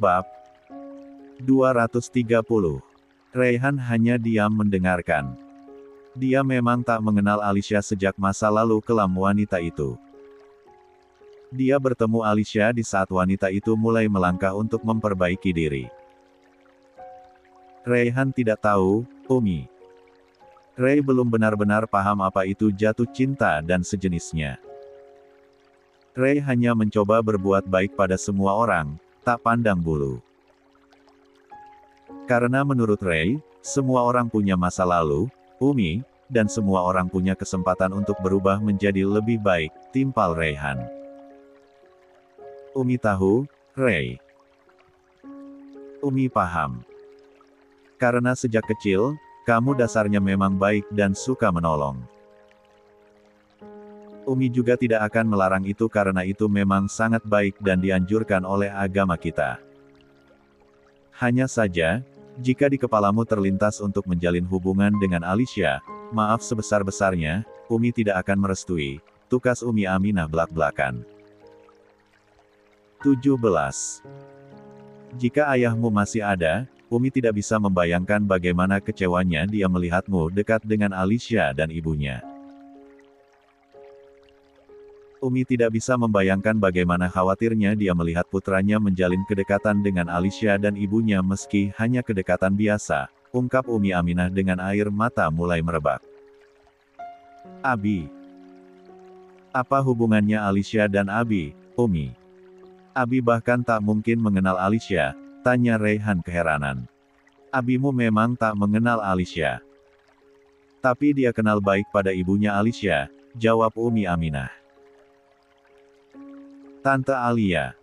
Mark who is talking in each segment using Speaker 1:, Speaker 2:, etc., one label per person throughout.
Speaker 1: Bab 230. Raihan hanya diam mendengarkan. Dia memang tak mengenal Alicia sejak masa lalu kelam wanita itu. Dia bertemu Alicia di saat wanita itu mulai melangkah untuk memperbaiki diri. Raihan tidak tahu, Umi. Ray belum benar-benar paham apa itu jatuh cinta dan sejenisnya. Ray hanya mencoba berbuat baik pada semua orang, tak pandang bulu. Karena menurut Ray, semua orang punya masa lalu, Umi, dan semua orang punya kesempatan untuk berubah menjadi lebih baik, timpal Raihan. Umi tahu, Ray. Umi paham. Karena sejak kecil, kamu dasarnya memang baik dan suka menolong. Umi juga tidak akan melarang itu karena itu memang sangat baik dan dianjurkan oleh agama kita. Hanya saja, jika di kepalamu terlintas untuk menjalin hubungan dengan Alicia, maaf sebesar-besarnya, Umi tidak akan merestui, tukas Umi Aminah belak-belakan. 17. Jika ayahmu masih ada, Umi tidak bisa membayangkan bagaimana kecewanya dia melihatmu dekat dengan Alicia dan ibunya. Umi tidak bisa membayangkan bagaimana khawatirnya dia melihat putranya menjalin kedekatan dengan Alicia dan ibunya meski hanya kedekatan biasa, ungkap Umi Aminah dengan air mata mulai merebak. Abi. Apa hubungannya Alicia dan Abi, Umi? Abi bahkan tak mungkin mengenal Alicia, tanya Raihan keheranan. Abimu memang tak mengenal Alicia. Tapi dia kenal baik pada ibunya Alicia, jawab Umi Aminah. Tante Alia.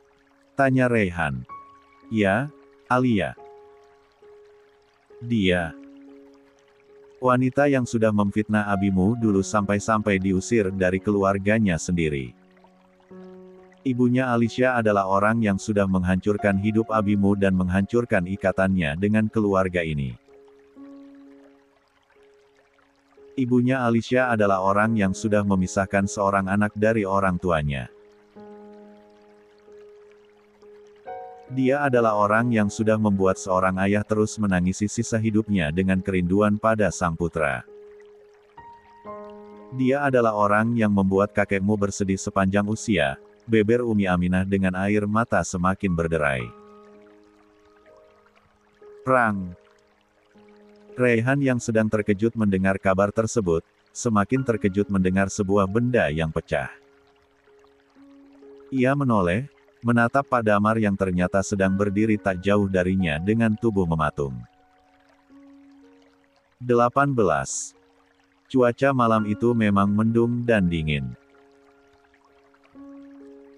Speaker 1: Tanya Raihan. Ya, Alia. Dia. Wanita yang sudah memfitnah abimu dulu sampai-sampai diusir dari keluarganya sendiri. Ibunya Alicia adalah orang yang sudah menghancurkan hidup abimu dan menghancurkan ikatannya dengan keluarga ini. Ibunya Alicia adalah orang yang sudah memisahkan seorang anak dari orang tuanya. Dia adalah orang yang sudah membuat seorang ayah terus menangisi sisa hidupnya dengan kerinduan pada sang putra. Dia adalah orang yang membuat kakekmu bersedih sepanjang usia, beber Umi Aminah dengan air mata semakin berderai. Perang. Raihan yang sedang terkejut mendengar kabar tersebut, semakin terkejut mendengar sebuah benda yang pecah. Ia menoleh, menatap Pak Damar yang ternyata sedang berdiri tak jauh darinya dengan tubuh mematung. 18. Cuaca malam itu memang mendung dan dingin.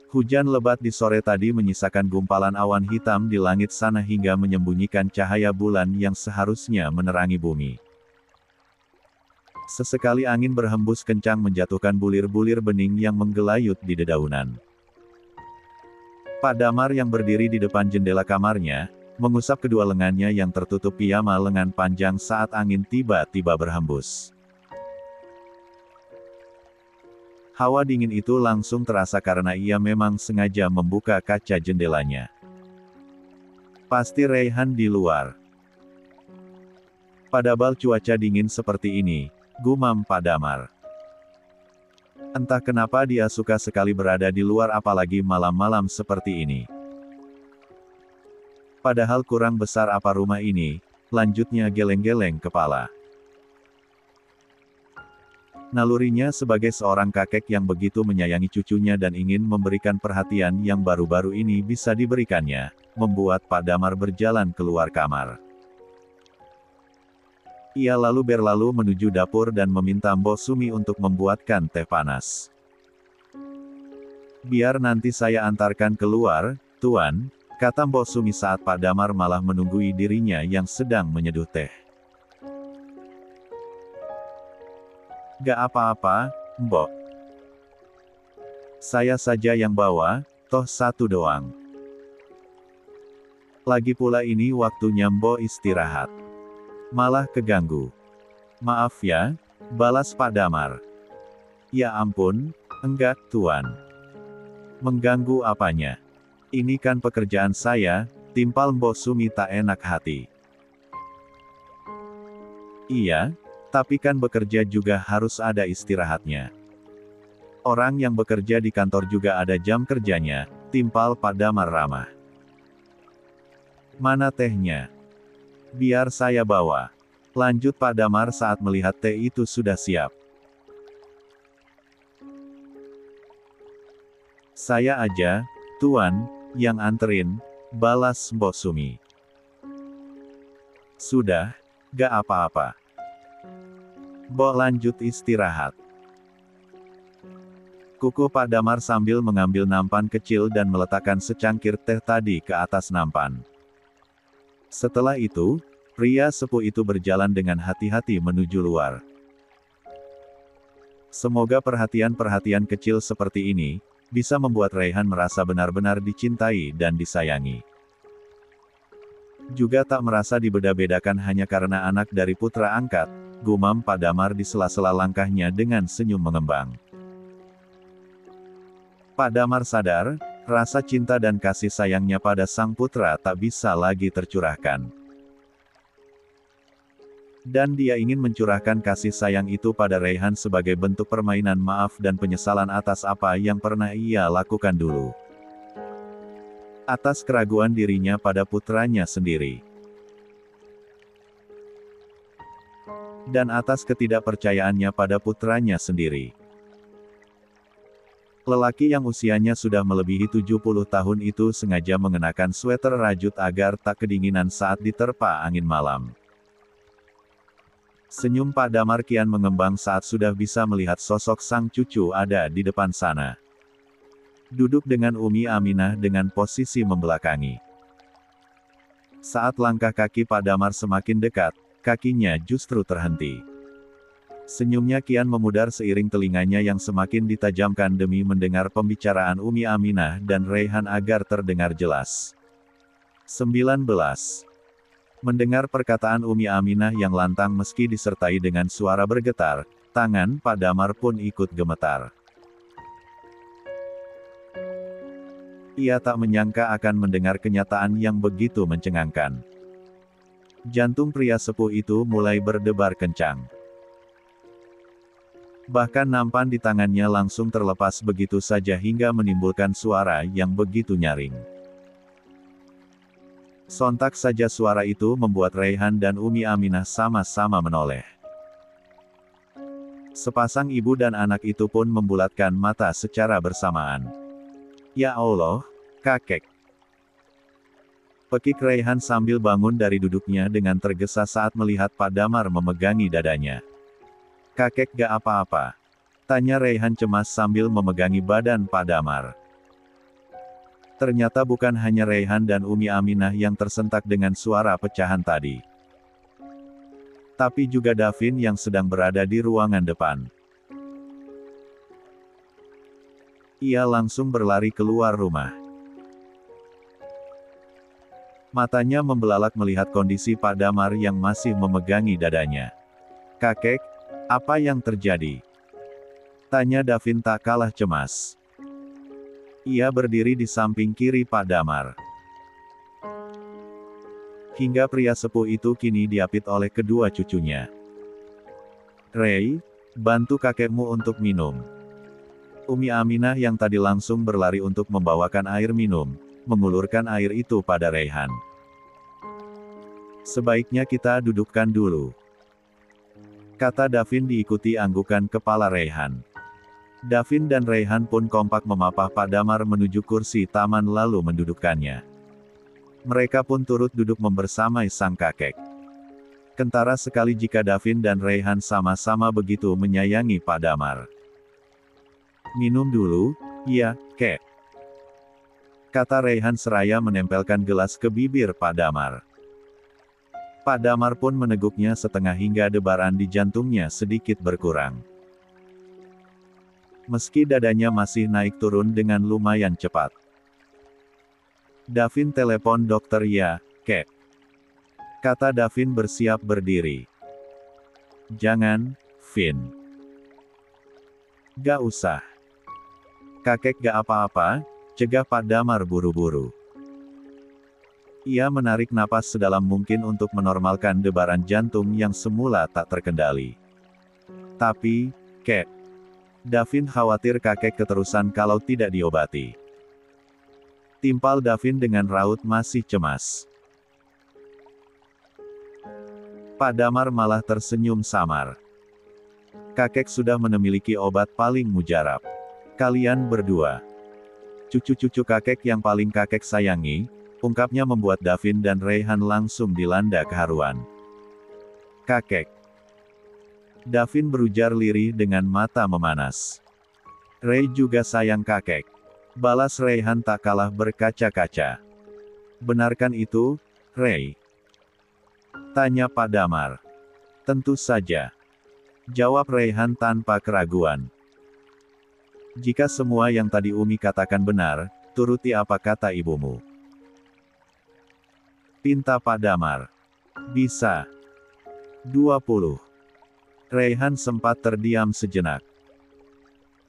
Speaker 1: Hujan lebat di sore tadi menyisakan gumpalan awan hitam di langit sana hingga menyembunyikan cahaya bulan yang seharusnya menerangi bumi. Sesekali angin berhembus kencang menjatuhkan bulir-bulir bening yang menggelayut di dedaunan. Pak Damar yang berdiri di depan jendela kamarnya, mengusap kedua lengannya yang tertutup piyama lengan panjang saat angin tiba-tiba berhembus. Hawa dingin itu langsung terasa karena ia memang sengaja membuka kaca jendelanya. Pasti Raihan di luar. Padahal cuaca dingin seperti ini, gumam Pak Damar. Entah kenapa dia suka sekali berada di luar apalagi malam-malam seperti ini. Padahal kurang besar apa rumah ini, lanjutnya geleng-geleng kepala. Nalurinya sebagai seorang kakek yang begitu menyayangi cucunya dan ingin memberikan perhatian yang baru-baru ini bisa diberikannya, membuat Pak Damar berjalan keluar kamar. Ia lalu berlalu menuju dapur dan meminta Mbok Sumi untuk membuatkan teh panas. Biar nanti saya antarkan keluar, Tuan, kata Mbok Sumi saat Pak Damar malah menunggui dirinya yang sedang menyeduh teh. Gak apa-apa, Mbok. Saya saja yang bawa, toh satu doang. Lagi pula ini waktunya Mbok istirahat. Malah keganggu. Maaf ya, balas Pak Damar. Ya ampun, enggak, Tuan. Mengganggu apanya? Ini kan pekerjaan saya, timpal Mbok Sumi tak enak hati. Iya, tapi kan bekerja juga harus ada istirahatnya. Orang yang bekerja di kantor juga ada jam kerjanya, timpal Pak Damar ramah. Mana tehnya? Biar saya bawa. Lanjut Pak Damar saat melihat teh itu sudah siap. Saya aja, Tuan, yang anterin, balas Mbok Sumi. Sudah, gak apa-apa. Mbok lanjut istirahat. Kuku Pak Damar sambil mengambil nampan kecil dan meletakkan secangkir teh tadi ke atas nampan. Setelah itu, pria sepuh itu berjalan dengan hati-hati menuju luar. Semoga perhatian-perhatian kecil seperti ini, bisa membuat Raihan merasa benar-benar dicintai dan disayangi. Juga tak merasa dibeda-bedakan hanya karena anak dari putra angkat, gumam Pak Damar di sela-sela langkahnya dengan senyum mengembang. Pak Damar sadar, rasa cinta dan kasih sayangnya pada sang putra tak bisa lagi tercurahkan. Dan dia ingin mencurahkan kasih sayang itu pada Raihan sebagai bentuk permainan maaf dan penyesalan atas apa yang pernah ia lakukan dulu. Atas keraguan dirinya pada putranya sendiri. Dan atas ketidakpercayaannya pada putranya sendiri. Lelaki yang usianya sudah melebihi 70 tahun itu sengaja mengenakan sweater rajut agar tak kedinginan saat diterpa angin malam. Senyum Pak Damar kian mengembang saat sudah bisa melihat sosok sang cucu ada di depan sana. Duduk dengan Umi Aminah dengan posisi membelakangi. Saat langkah kaki Pak Damar semakin dekat, kakinya justru terhenti. Senyumnya kian memudar seiring telinganya yang semakin ditajamkan demi mendengar pembicaraan Umi Aminah dan Raihan agar terdengar jelas. 19. Mendengar perkataan Umi Aminah yang lantang meski disertai dengan suara bergetar, tangan Pak Damar pun ikut gemetar. Ia tak menyangka akan mendengar kenyataan yang begitu mencengangkan. Jantung pria sepuh itu mulai berdebar kencang. Bahkan nampan di tangannya langsung terlepas begitu saja hingga menimbulkan suara yang begitu nyaring. Sontak saja suara itu membuat Raihan dan Umi Aminah sama-sama menoleh. Sepasang ibu dan anak itu pun membulatkan mata secara bersamaan. Ya Allah, kakek! Pekik Raihan sambil bangun dari duduknya dengan tergesa saat melihat Pak Damar memegangi dadanya. Kakek gak apa-apa? Tanya Raihan cemas sambil memegangi badan Pak Damar. Ternyata bukan hanya Raihan dan Umi Aminah yang tersentak dengan suara pecahan tadi. Tapi juga Davin yang sedang berada di ruangan depan. Ia langsung berlari keluar rumah. Matanya membelalak melihat kondisi Pak Damar yang masih memegangi dadanya. Kakek, apa yang terjadi? Tanya Davin tak kalah cemas. Ia berdiri di samping kiri Pak Damar. Hingga pria sepuh itu kini diapit oleh kedua cucunya. Ray, bantu kakekmu untuk minum. Umi Aminah yang tadi langsung berlari untuk membawakan air minum, mengulurkan air itu pada Raihan. Sebaiknya kita dudukkan dulu. Kata Davin diikuti anggukan kepala Raihan. Davin dan Raihan pun kompak memapah Pak Damar menuju kursi taman lalu mendudukkannya. Mereka pun turut duduk membersamai sang kakek. Kentara sekali jika Davin dan Raihan sama-sama begitu menyayangi Pak Damar. Minum dulu, ya, kek. Kata Raihan seraya menempelkan gelas ke bibir Pak Damar. Pak Damar pun meneguknya setengah hingga debaran di jantungnya sedikit berkurang. Meski dadanya masih naik turun dengan lumayan cepat. Davin telepon dokter ya, kek. Kata Davin bersiap berdiri. Jangan, Vin. Gak usah. Kakek gak apa-apa, cegah Pak Damar buru-buru. Ia menarik napas sedalam mungkin untuk menormalkan debaran jantung yang semula tak terkendali. Tapi, Kek. Davin khawatir kakek keterusan kalau tidak diobati. Timpal Davin dengan raut masih cemas. Pak Damar malah tersenyum samar. Kakek sudah memiliki obat paling mujarab. Kalian berdua. Cucu-cucu kakek yang paling kakek sayangi, ungkapnya membuat Davin dan Raihan langsung dilanda keharuan. Kakek. Davin berujar lirih dengan mata memanas. Ray juga sayang kakek. Balas Raihan tak kalah berkaca-kaca. Benarkan itu, Ray? Tanya Pak Damar. Tentu saja. Jawab Raihan tanpa keraguan. Jika semua yang tadi Umi katakan benar, turuti apa kata ibumu. Pinta Pak Damar. Bisa. 20. Raihan sempat terdiam sejenak.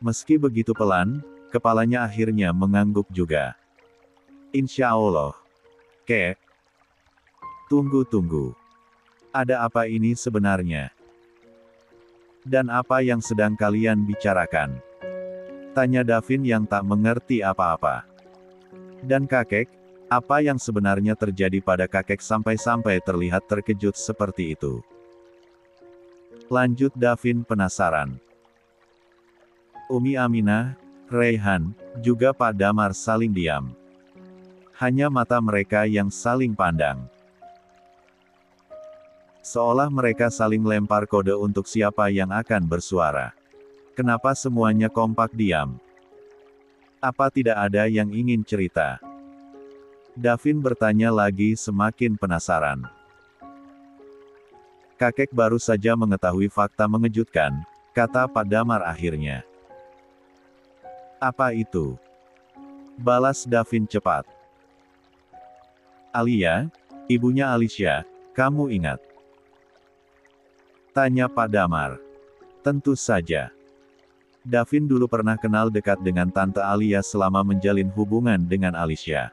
Speaker 1: Meski begitu pelan, kepalanya akhirnya mengangguk juga. Insya Allah. Kek. Tunggu. Ada apa ini sebenarnya? Dan apa yang sedang kalian bicarakan? Tanya Davin yang tak mengerti apa-apa. Dan kakek, apa yang sebenarnya terjadi pada kakek sampai-sampai terlihat terkejut seperti itu? Lanjut Davin penasaran. Umi Aminah, Raihan, juga Pak Damar saling diam. Hanya mata mereka yang saling pandang. Seolah mereka saling lempar kode untuk siapa yang akan bersuara. Kenapa semuanya kompak diam? Apa tidak ada yang ingin cerita? Davin bertanya lagi semakin penasaran. Kakek baru saja mengetahui fakta mengejutkan, kata Pak Damar akhirnya. Apa itu? Balas Davin cepat. Alia, ibunya Alicia, kamu ingat? Tanya Pak Damar. Tentu saja. Davin dulu pernah kenal dekat dengan Tante Alia selama menjalin hubungan dengan Alicia.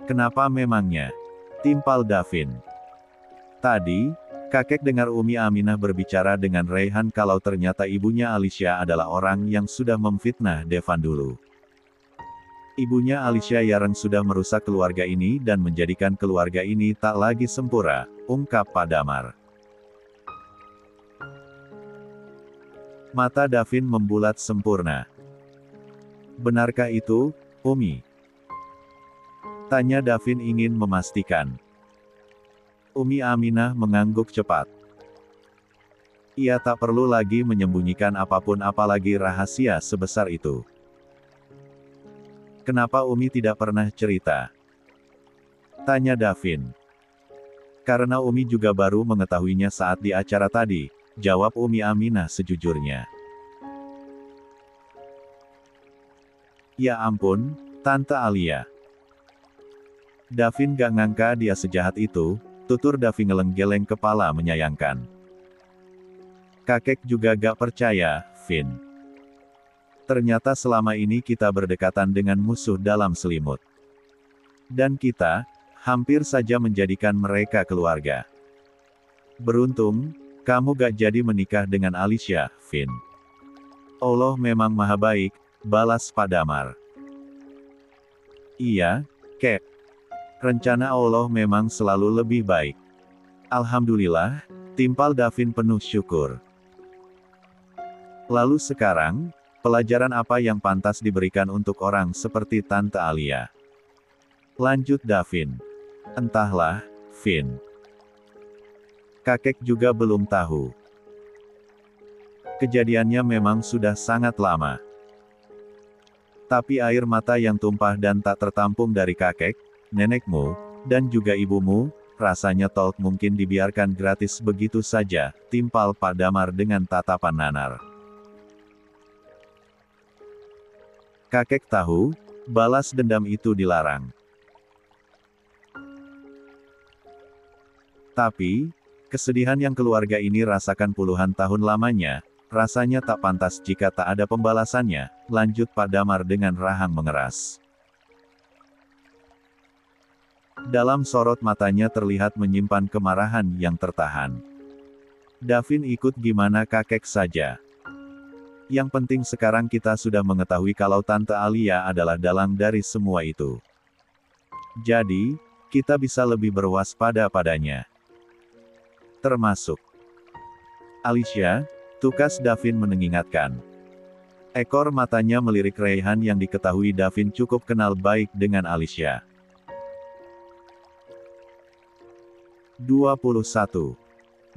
Speaker 1: Kenapa memangnya? Timpal Davin. Tadi, kakek dengar Umi Aminah berbicara dengan Raihan kalau ternyata ibunya Alicia adalah orang yang sudah memfitnah Devan dulu. Ibunya Alicia yang sudah merusak keluarga ini dan menjadikan keluarga ini tak lagi sempurna, ungkap Pak Damar. Mata Davin membulat sempurna. Benarkah itu, Umi? Tanya Davin ingin memastikan. Umi Aminah mengangguk cepat. Ia tak perlu lagi menyembunyikan apapun apalagi rahasia sebesar itu. Kenapa Umi tidak pernah cerita? Tanya Davin. Karena Umi juga baru mengetahuinya saat di acara tadi, jawab Umi Aminah sejujurnya. Ya ampun, Tante Alia. Davin gak ngangka dia sejahat itu, tutur Davin ngeleng-geleng kepala menyayangkan. Kakek juga gak percaya, Vin. Ternyata selama ini kita berdekatan dengan musuh dalam selimut. Dan kita, hampir saja menjadikan mereka keluarga. Beruntung, kamu gak jadi menikah dengan Alicia, Vin. Allah memang maha baik, balas Pak Damar. Iya, Kek. Rencana Allah memang selalu lebih baik. Alhamdulillah, timpal Davin penuh syukur. Lalu sekarang, pelajaran apa yang pantas diberikan untuk orang seperti Tante Alia? Lanjut Davin. Entahlah, Vin. Kakek juga belum tahu. Kejadiannya memang sudah sangat lama. Tapi air mata yang tumpah dan tak tertampung dari kakek, nenekmu, dan juga ibumu, rasanya tolk mungkin dibiarkan gratis begitu saja, timpal Pak Damar dengan tatapan nanar. Kakek tahu, balas dendam itu dilarang. Tapi, kesedihan yang keluarga ini rasakan puluhan tahun lamanya, rasanya tak pantas jika tak ada pembalasannya, lanjut Pak Damar dengan rahang mengeras. Dalam sorot matanya terlihat menyimpan kemarahan yang tertahan. Davin ikut gimana kakek saja. Yang penting sekarang kita sudah mengetahui kalau Tante Alia adalah dalang dari semua itu. Jadi, kita bisa lebih berwaspada padanya. Termasuk Alicia, tukas Davin mengingatkan. Ekor matanya melirik Raihan yang diketahui Davin cukup kenal baik dengan Alicia. 21.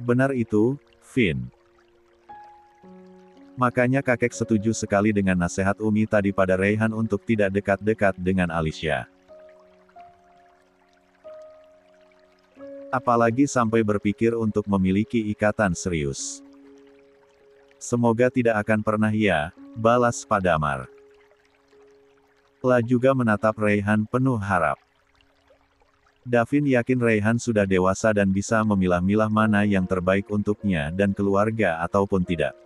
Speaker 1: Benar itu, Vin. Makanya kakek setuju sekali dengan nasihat Umi tadi pada Raihan untuk tidak dekat-dekat dengan Alicia. Apalagi sampai berpikir untuk memiliki ikatan serius. Semoga tidak akan pernah ya, balas Padamar. La juga menatap Raihan penuh harap. Davin yakin Raihan sudah dewasa dan bisa memilah-milah mana yang terbaik untuknya dan keluarga ataupun tidak.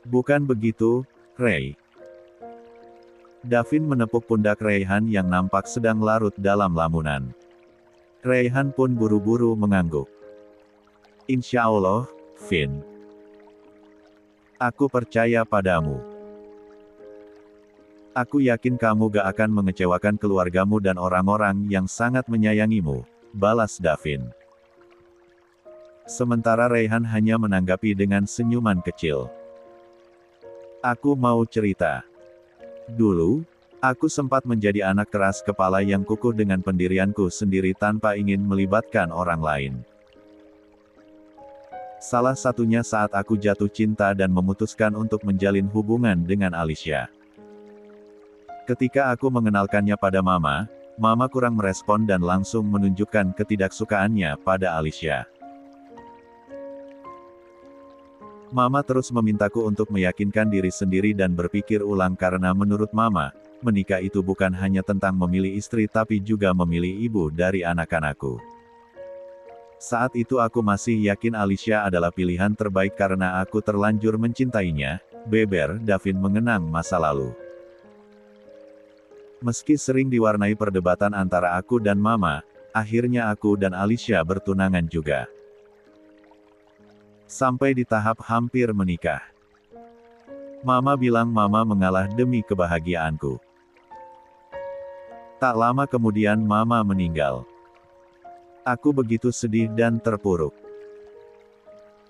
Speaker 1: Bukan begitu, Ray? Davin menepuk pundak Raihan yang nampak sedang larut dalam lamunan. Raihan pun buru-buru mengangguk. Insya Allah, Vin. Aku percaya padamu. Aku yakin kamu gak akan mengecewakan keluargamu dan orang-orang yang sangat menyayangimu, balas Davin. Sementara Raihan hanya menanggapi dengan senyuman kecil. Aku mau cerita. Dulu, aku sempat menjadi anak keras kepala yang kukuh dengan pendirianku sendiri tanpa ingin melibatkan orang lain. Salah satunya saat aku jatuh cinta dan memutuskan untuk menjalin hubungan dengan Alicia. Ketika aku mengenalkannya pada Mama, Mama kurang merespon dan langsung menunjukkan ketidaksukaannya pada Alicia. Mama terus memintaku untuk meyakinkan diri sendiri dan berpikir ulang karena menurut Mama, menikah itu bukan hanya tentang memilih istri tapi juga memilih ibu dari anak-anakku. Saat itu aku masih yakin Alicia adalah pilihan terbaik karena aku terlanjur mencintainya, beber Davin mengenang masa lalu. Meski sering diwarnai perdebatan antara aku dan Mama, akhirnya aku dan Alicia bertunangan juga. Sampai di tahap hampir menikah. Mama bilang Mama mengalah demi kebahagiaanku. Tak lama kemudian Mama meninggal. Aku begitu sedih dan terpuruk.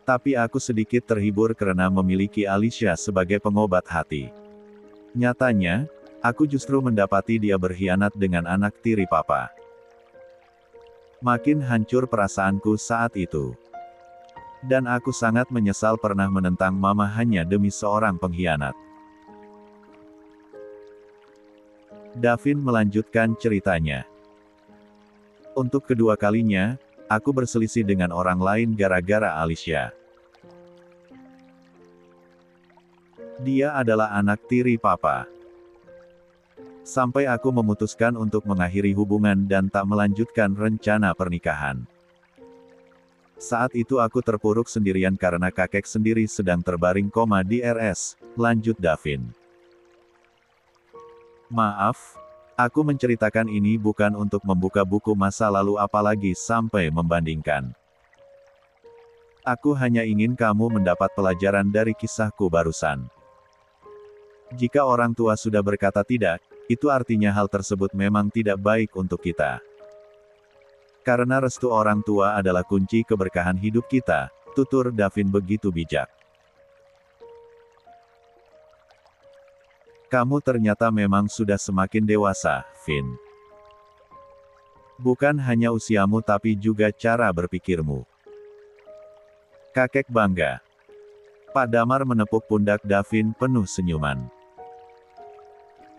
Speaker 1: Tapi aku sedikit terhibur karena memiliki Alicia sebagai pengobat hati. Nyatanya, aku justru mendapati dia berkhianat dengan anak tiri papa. Makin hancur perasaanku saat itu. Dan aku sangat menyesal pernah menentang Mama hanya demi seorang pengkhianat. Davin melanjutkan ceritanya. Untuk kedua kalinya, aku berselisih dengan orang lain gara-gara Alicia. Dia adalah anak tiri papa. Sampai aku memutuskan untuk mengakhiri hubungan dan tak melanjutkan rencana pernikahan. Saat itu aku terpuruk sendirian karena kakek sendiri sedang terbaring koma di RS, lanjut Davin. Maaf, aku menceritakan ini bukan untuk membuka buku masa lalu apalagi sampai membandingkan. Aku hanya ingin kamu mendapat pelajaran dari kisahku barusan. Jika orang tua sudah berkata tidak, itu artinya hal tersebut memang tidak baik untuk kita. Karena restu orang tua adalah kunci keberkahan hidup kita, tutur Davin begitu bijak. Kamu ternyata memang sudah semakin dewasa, Vin. Bukan hanya usiamu tapi juga cara berpikirmu. Kakek bangga. Pak Damar menepuk pundak Davin penuh senyuman.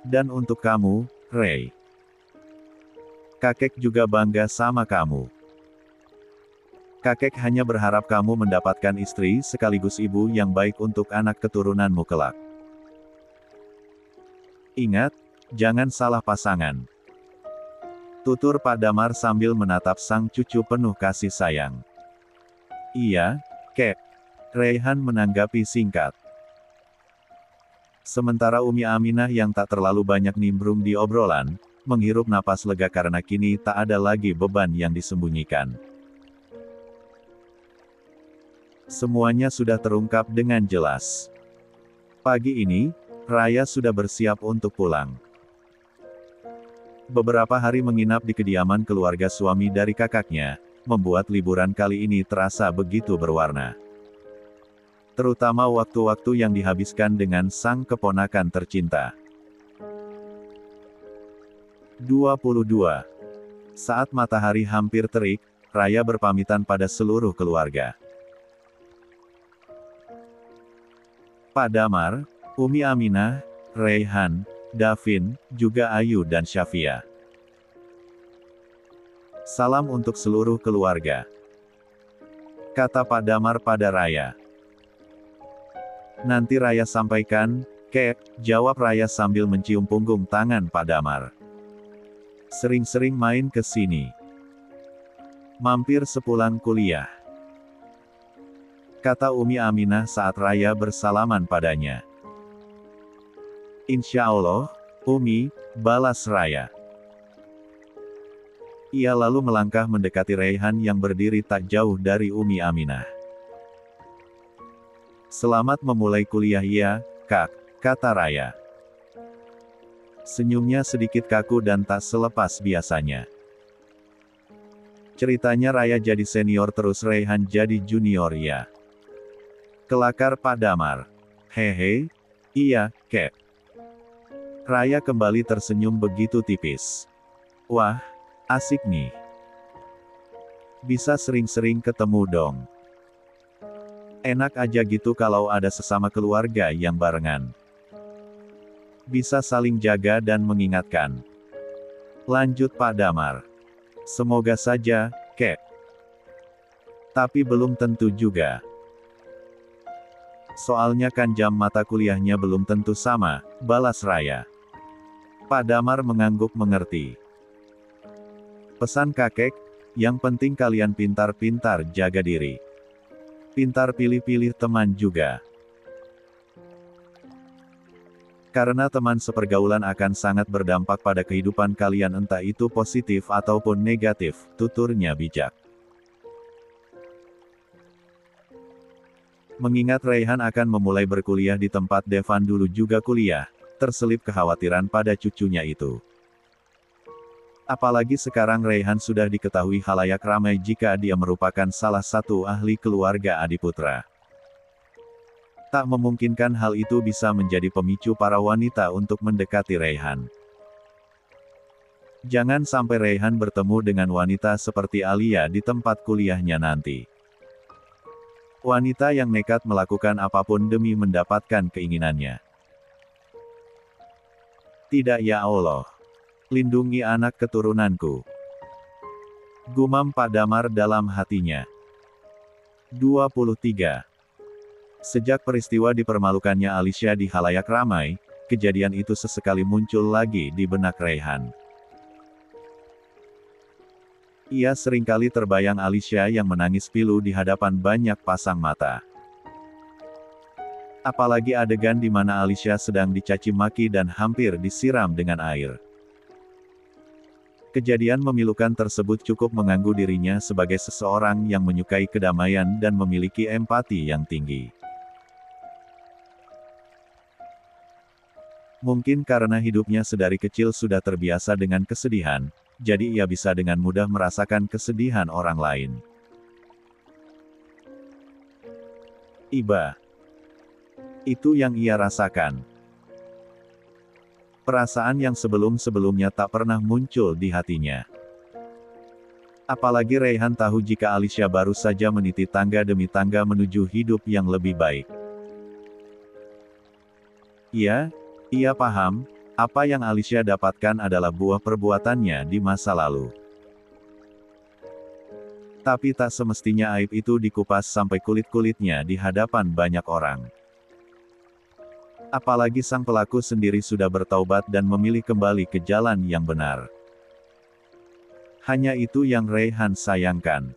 Speaker 1: Dan untuk kamu, Ray. Kakek juga bangga sama kamu. Kakek hanya berharap kamu mendapatkan istri sekaligus ibu yang baik untuk anak keturunanmu kelak. Ingat, jangan salah pasangan. Tutur Pak Damar sambil menatap sang cucu penuh kasih sayang. Iya, Kek. Raihan menanggapi singkat. Sementara Umi Aminah yang tak terlalu banyak nimbrung di obrolan, menghirup napas lega karena kini tak ada lagi beban yang disembunyikan. Semuanya sudah terungkap dengan jelas. Pagi ini, Raya sudah bersiap untuk pulang. Beberapa hari menginap di kediaman keluarga suami dari kakaknya, membuat liburan kali ini terasa begitu berwarna. Terutama waktu-waktu yang dihabiskan dengan sang keponakan tercinta. 22. Saat matahari hampir terik, Raya berpamitan pada seluruh keluarga. Pak Damar, Umi Aminah, Raihan, Davin, juga Ayu dan Syafia. Salam untuk seluruh keluarga, kata Pak Damar pada Raya. Nanti Raya sampaikan, Kek, jawab Raya sambil mencium punggung tangan Pak Damar. Sering-sering main ke sini. Mampir sepulang kuliah, kata Umi Aminah saat Raya bersalaman padanya. Insya Allah, Umi, balas Raya. Ia lalu melangkah mendekati Raihan yang berdiri tak jauh dari Umi Aminah. Selamat memulai kuliah ya, Kak, kata Raya. Senyumnya sedikit kaku dan tak selepas biasanya. Ceritanya Raya jadi senior terus Raihan jadi junior ya. Kelakar Pak Damar. Hehe, iya, Kek. Raya kembali tersenyum begitu tipis. Wah, asik nih. Bisa sering-sering ketemu dong. Enak aja gitu kalau ada sesama keluarga yang barengan. Bisa saling jaga dan mengingatkan. Lanjut Pak Damar. Semoga saja, Kek. Tapi belum tentu juga. Soalnya kan jam mata kuliahnya belum tentu sama, balas Raya. Pak Damar mengangguk mengerti. Pesan kakek, yang penting kalian pintar-pintar jaga diri. Pintar pilih-pilih teman juga. Karena teman sepergaulan akan sangat berdampak pada kehidupan kalian entah itu positif ataupun negatif, tuturnya bijak. Mengingat Raihan akan memulai berkuliah di tempat Devan dulu juga kuliah, terselip kekhawatiran pada cucunya itu. Apalagi sekarang Raihan sudah diketahui khalayak ramai jika dia merupakan salah satu ahli keluarga Adiputra. Tak memungkinkan hal itu bisa menjadi pemicu para wanita untuk mendekati Raihan. Jangan sampai Raihan bertemu dengan wanita seperti Alia di tempat kuliahnya nanti. Wanita yang nekat melakukan apapun demi mendapatkan keinginannya. Tidak ya Allah. Lindungi anak keturunanku. Gumam Pak Damar dalam hatinya. 23. Sejak peristiwa dipermalukannya Alicia di khalayak ramai, kejadian itu sesekali muncul lagi di benak Raihan. Ia seringkali terbayang Alicia yang menangis pilu di hadapan banyak pasang mata. Apalagi adegan di mana Alicia sedang dicaci maki dan hampir disiram dengan air. Kejadian memilukan tersebut cukup mengganggu dirinya sebagai seseorang yang menyukai kedamaian dan memiliki empati yang tinggi. Mungkin karena hidupnya sedari kecil sudah terbiasa dengan kesedihan, jadi ia bisa dengan mudah merasakan kesedihan orang lain. Iba. Itu yang ia rasakan. Perasaan yang sebelum-sebelumnya tak pernah muncul di hatinya. Apalagi Raihan tahu jika Alicia baru saja meniti tangga demi tangga menuju hidup yang lebih baik. Ia paham, apa yang Alicia dapatkan adalah buah perbuatannya di masa lalu. Tapi tak semestinya aib itu dikupas sampai kulit-kulitnya di hadapan banyak orang. Apalagi sang pelaku sendiri sudah bertaubat dan memilih kembali ke jalan yang benar. Hanya itu yang Raihan sayangkan.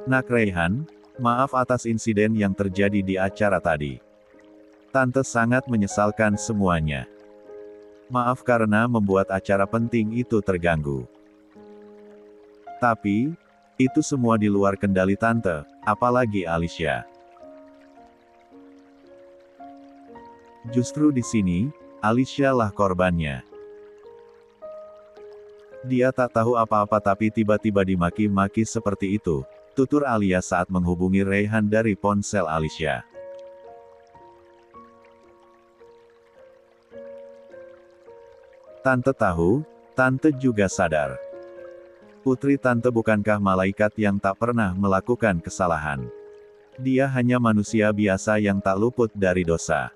Speaker 1: Nak Raihan, maaf atas insiden yang terjadi di acara tadi. Tante sangat menyesalkan semuanya. Maaf karena membuat acara penting itu terganggu. Tapi, itu semua di luar kendali tante, apalagi Alicia. Justru di sini, Alicia lah korbannya. Dia tak tahu apa-apa tapi tiba-tiba dimaki-maki seperti itu, tutur Alia saat menghubungi Raihan dari ponsel Alicia. Tante tahu, tante juga sadar. Putri tante bukankah malaikat yang tak pernah melakukan kesalahan. Dia hanya manusia biasa yang tak luput dari dosa.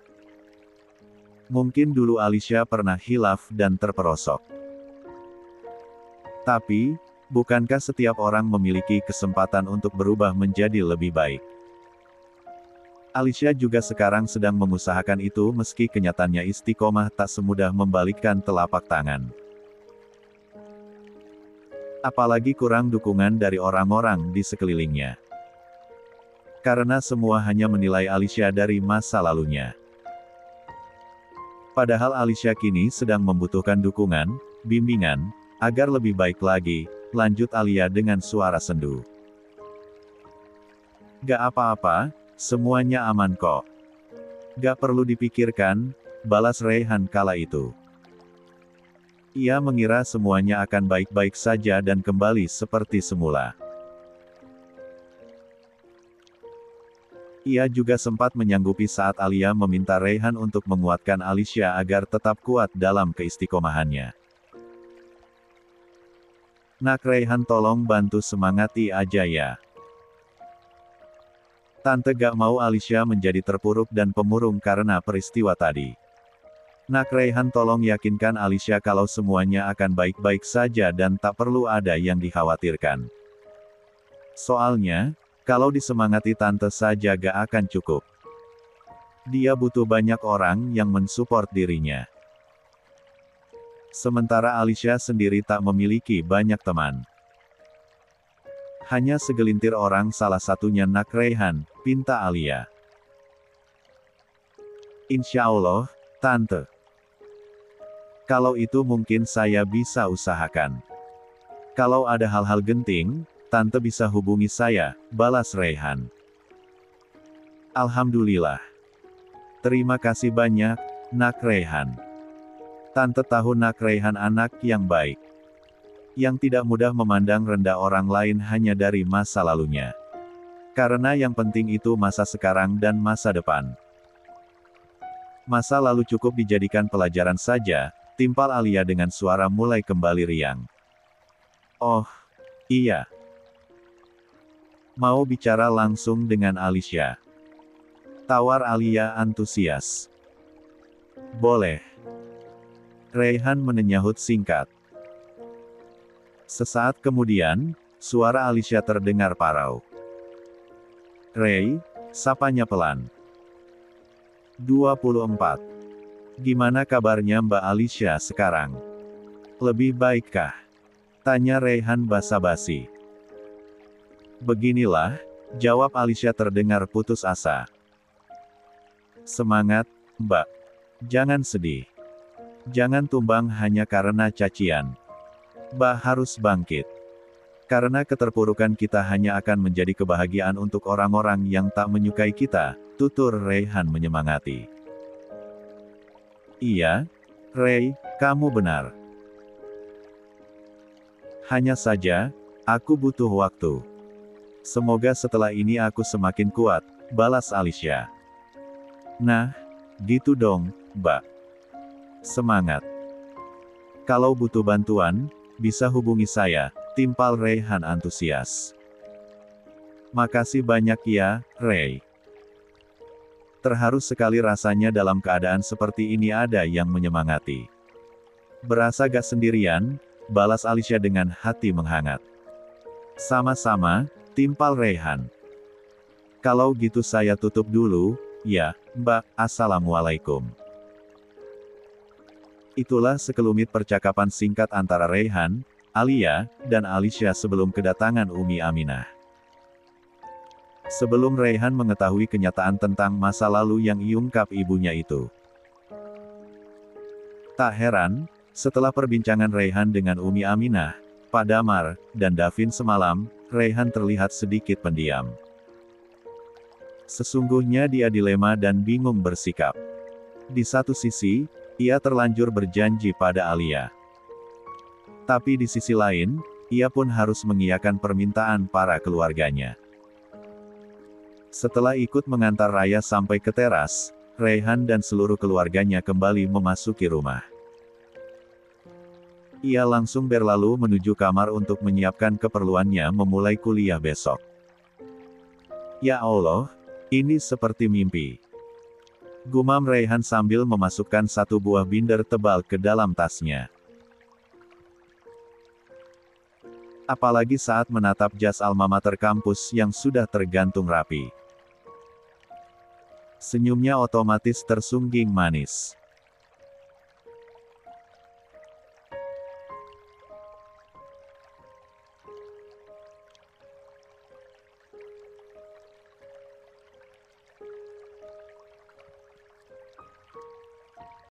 Speaker 1: Mungkin dulu Alicia pernah hilaf dan terperosok. Tapi, bukankah setiap orang memiliki kesempatan untuk berubah menjadi lebih baik? Alicia juga sekarang sedang mengusahakan itu meski kenyataannya istiqomah tak semudah membalikkan telapak tangan. Apalagi kurang dukungan dari orang-orang di sekelilingnya. Karena semua hanya menilai Alicia dari masa lalunya. Padahal Alicia kini sedang membutuhkan dukungan, bimbingan, agar lebih baik lagi, lanjut Alia dengan suara sendu. Gak apa-apa, semuanya aman kok. Gak perlu dipikirkan, balas Raihan kala itu. Ia mengira semuanya akan baik-baik saja dan kembali seperti semula. Ia juga sempat menyanggupi saat Alia meminta Raihan untuk menguatkan Alicia agar tetap kuat dalam keistiqomahannya. Nak Raihan tolong bantu semangati aja ya. Tante gak mau Alicia menjadi terpuruk dan pemurung karena peristiwa tadi. Nak Raihan tolong yakinkan Alicia kalau semuanya akan baik-baik saja dan tak perlu ada yang dikhawatirkan. Soalnya, kalau disemangati tante saja gak akan cukup. Dia butuh banyak orang yang mensupport dirinya. Sementara Alicia sendiri tak memiliki banyak teman. Hanya segelintir orang, salah satunya Nak Raihan, pinta Alia. Insya Allah, tante. Kalau itu mungkin saya bisa usahakan. Kalau ada hal-hal genting, tante bisa hubungi saya, balas Raihan. Alhamdulillah. Terima kasih banyak, Nak Raihan. Tante tahu Nak Raihan anak yang baik. Yang tidak mudah memandang rendah orang lain hanya dari masa lalunya. Karena yang penting itu masa sekarang dan masa depan. Masa lalu cukup dijadikan pelajaran saja, timpal Alia dengan suara mulai kembali riang. Oh, iya. Mau bicara langsung dengan Alicia. Tawar Alia antusias. Boleh. Raihan menyahut singkat. Sesaat kemudian, suara Alicia terdengar parau. Ray, sapanya pelan. 24. Gimana kabarnya Mbak Alicia sekarang? Lebih baikkah? Tanya Raihan basa-basi. Beginilah, jawab Alicia terdengar putus asa. Semangat, Mbak. Jangan sedih. Jangan tumbang hanya karena cacian. Mbak harus bangkit. Karena keterpurukan kita hanya akan menjadi kebahagiaan untuk orang-orang yang tak menyukai kita, tutur Raihan menyemangati. Iya, Ray, kamu benar. Hanya saja, aku butuh waktu. Semoga setelah ini aku semakin kuat, balas Alicia. Nah, gitu dong, Mbak. Semangat. Kalau butuh bantuan, bisa hubungi saya, timpal Raihan antusias. Makasih banyak ya, Ray. Terharu sekali rasanya dalam keadaan seperti ini ada yang menyemangati. Berasa gak sendirian, balas Alicia dengan hati menghangat. Sama-sama, timpal Raihan. Kalau gitu saya tutup dulu, ya, Mbak, Assalamualaikum. Itulah sekelumit percakapan singkat antara Raihan, Alia, dan Alicia sebelum kedatangan Umi Aminah. Sebelum Raihan mengetahui kenyataan tentang masa lalu yang diungkap ibunya itu. Tak heran, setelah perbincangan Raihan dengan Umi Aminah, Pak Damar, dan Davin semalam, Raihan terlihat sedikit pendiam. Sesungguhnya dia dilema dan bingung bersikap. Di satu sisi, ia terlanjur berjanji pada Alia. Tapi di sisi lain, ia pun harus mengiyakan permintaan para keluarganya. Setelah ikut mengantar Raya sampai ke teras, Raihan dan seluruh keluarganya kembali memasuki rumah. Ia langsung berlalu menuju kamar untuk menyiapkan keperluannya memulai kuliah besok. Ya Allah, ini seperti mimpi. Gumam Raihan sambil memasukkan satu buah binder tebal ke dalam tasnya. Apalagi saat menatap jas alma mater kampus yang sudah tergantung rapi. Senyumnya otomatis tersungging manis.